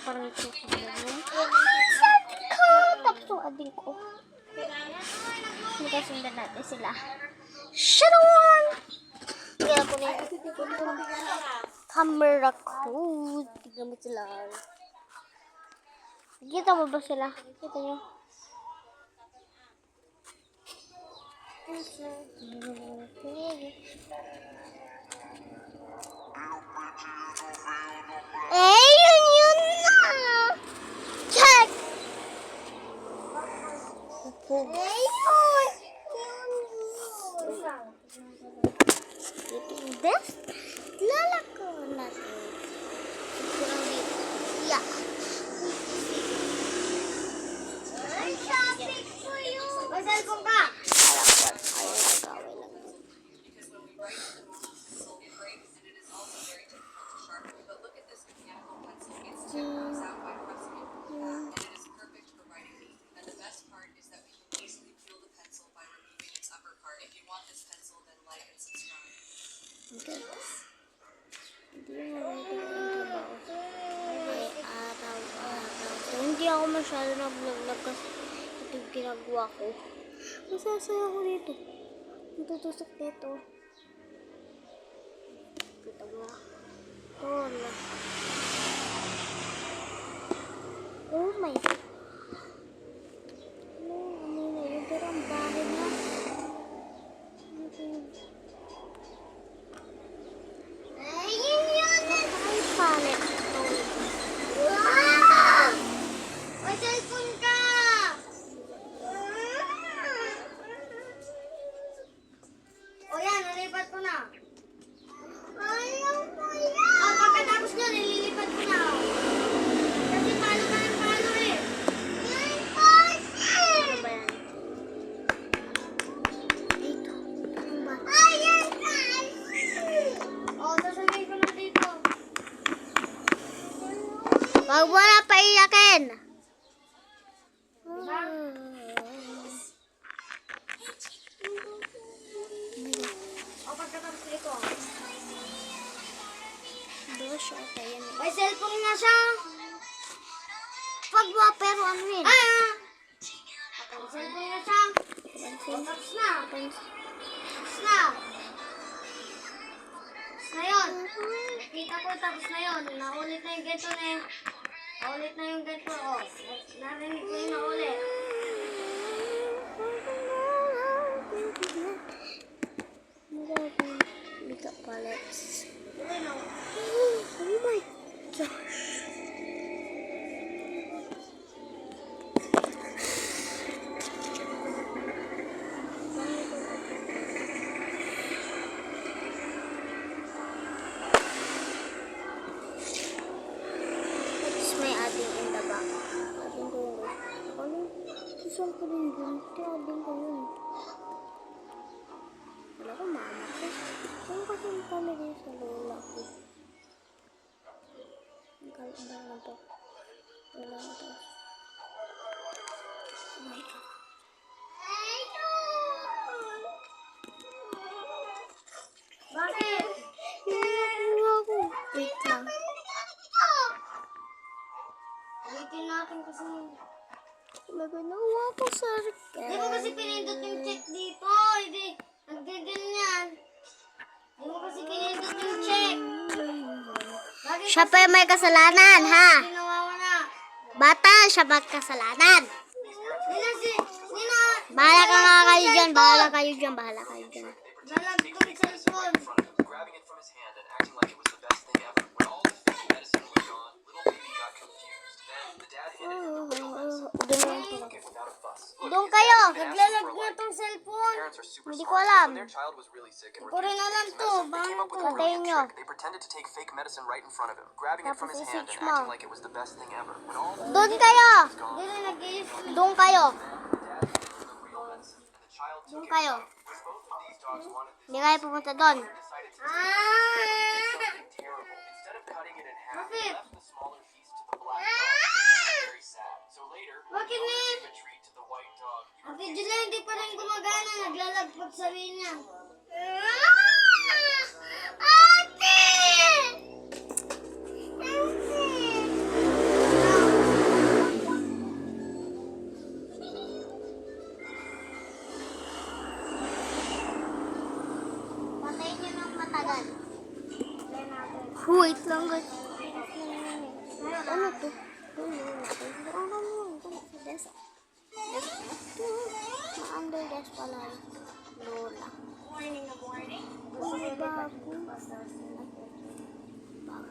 parang ito. Tapos yung ading ko. Nagkasundan natin sila. Sharon! Kaya ko na yung camera ko. Tignan mo sila. Kita mo ba sila? Kita nyo. Yun na! Check! Ito yung best. Lalako natin. Kurang dito. Yeah. Shopping for you! Mag-cellphone ka! Okay. Hindi ako masyado nag-vlog kasi ito yung ginagawa ko. Masasaya ako dito. Natutusok dito. Kita mo. Wala. Oh my God. Ano na yun? Pero ang bahay na. Palit. Wow! May cellphone ka! O yan, nalipat ko na. Ayaw mo yan! Pagkatapos nyo, nililipat ko na. Kasi palo ka ng palo eh. Yan kasi! Ano ba yan? Dito. Ano ba? Ayan kasi! O, sasabihin ko na dito. Huwag mo na paiyakin. O, pagkatapos nito. May cellphone na siya. Pag mo, pero ano yun? May cellphone na siya. Tapos na. Tapos na. Tapos na yun. Nakita ko, tapos na yun. Naulit na yung ganito na yun. Naulit na yung ganito. O, narinig ko yung naulit. Makeup palettes. Oh my gosh. May ating in the back. Ating ko yun. Ano? Saan ko rin yun? Ating ko yun. Wala ko mama ko. Saan kasi kami din sa lola ko? Nagkalanda na to. Wala na to. Oh my God. Bakit? Nakuha ko. Wait lang. Ulitin natin kasi. Naganawa ko sa request. Di mo kasi pinindot yung check dito. Hindi. Naggaganyan. Di mo kasi pinindot yung check. Siya pa yung may kasalanan, ha? Ginawa mo na. Bata, siya ba kasalanan? Bahala ka nga kayo dyan. Bahala kayo dyan. Bahala kayo dyan. Nalagpag yung cellphone. Doon kayo! Naglalag na itong cellphone. Hindi ko alam. Hindi ko rin alam to. Bakit to? Patayin nyo. Tapos i-switch mo. Doon kayo! Doon kayo! Doon kayo. Hindi kayo pupunta doon. Bakit? Bakit na? Ang video lang hindi pa rin gumagana. Naglalagpag sabihin niya. Ate! Ate! lang guys. Ano to? Desk. Ma-under desk pala. Lola. Morning na morning. Bago.